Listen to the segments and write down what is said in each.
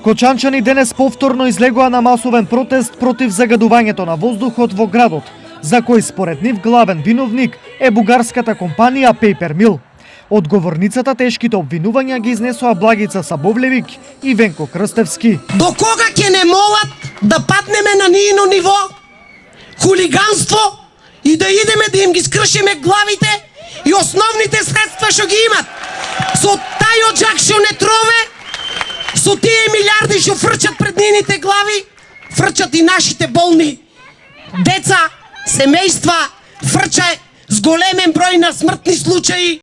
Кочанчани денес повторно излегоа на масовен протест против загадувањето на воздухот во градот, за кој според нив главен виновник е бугарската компанија Paper Mill. Одговорницата тешките обвинувања ги изнесоа Благица Сабовлевик и Венко Крстевски. До кога ќе не молат да паднеме на нијно ниво, хулиганство и да идеме да им ги скршиме главите и основните средства што ги имат. Со тај оджак што не трове, со тие милиарди што фрчат пред нивните глави, фрчат и нашите болни деца, семејства, фрча с големен број на смртни случаи.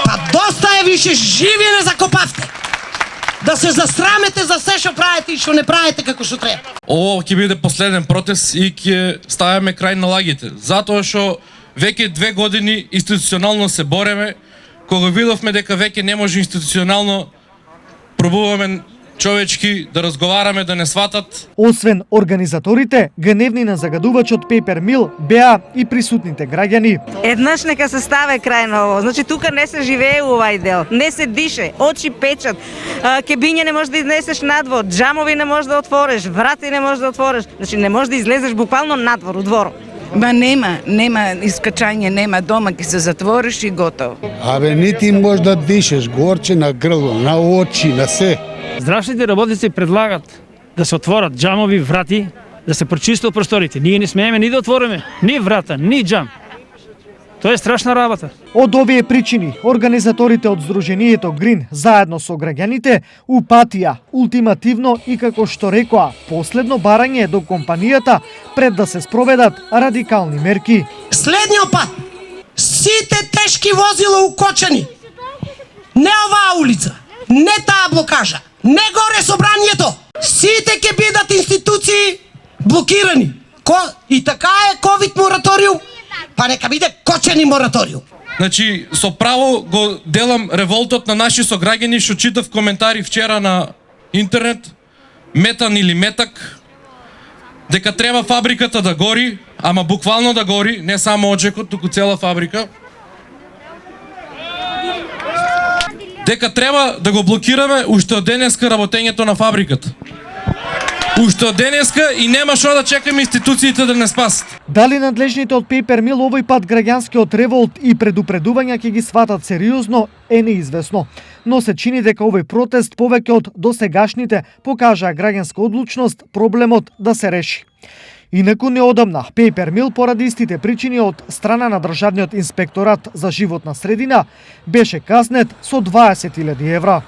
Па доста е више, живи не закопавте. Да се засрамете за се што правите и што не правите како што треба. Ово ќе биде последен протест и ќе ставиме крај на лагите. Затоа што веќе 2 години институционално се бореме, кога видовме дека веќе не може институционално, пробуваме човечки да разговараме, да не сватат. Освен организаторите, гневни на загадувачот Paper Mill беа и присутните граѓани. Еднаш нека се ставе крај на ово. Значи тука не се живее овај дел. Не се дише, очи печат. Кебиња не можеш да изнесеш надвор, џамови не можеш да отвориш, врати не можеш да отвориш. Значи не можеш да излезеш буквално надвор, у дворот. Ма нема искачање, нема дома, ќе се затвориш и готово. Абе, нити можеш да дишеш, горче на грло, на очи, на се. Здравствените работници предлагат да се отворат џамови, врати, да се прочистат просторите. Ние не смееме ни да отвориме ни врата, ни џам. Тоа е страшна работа. Од овие причини, организаторите од Сдруженијето Грин, заедно со граѓаните, упатија ултимативно и како што рекоа, последно барање до компанијата пред да се спроведат радикални мерки. Следниот пат, сите тешки возила укочени, не оваа улица, не таа блокажа, не горе собранието, сите ќе бидат институции блокирани. И така е ковид мораториум, па нека биде кочени мораториум. Значи, со право го делам револтот на наши сограѓани што читав коментари вчера на интернет, метан или метак, дека треба фабриката да гори, ама буквално да гори, не само оджекот, туку цела фабрика. Дека треба да го блокираме уште од денеска работењето на фабриката. Уште од денеска и нема што да чекаме институциите да не спасат. Дали надлежните од Paper Mill овој пат граѓанскиот револт и предупредувања ќе ги сватат сериозно е неизвестно. Но се чини дека овој протест повеќе од досегашните покажа граѓанска одлучност проблемот да се реши. Инаку неодамна, Paper Mill поради истите причини од страна на Државниот инспекторат за животна средина беше казнет со 20.000 евра.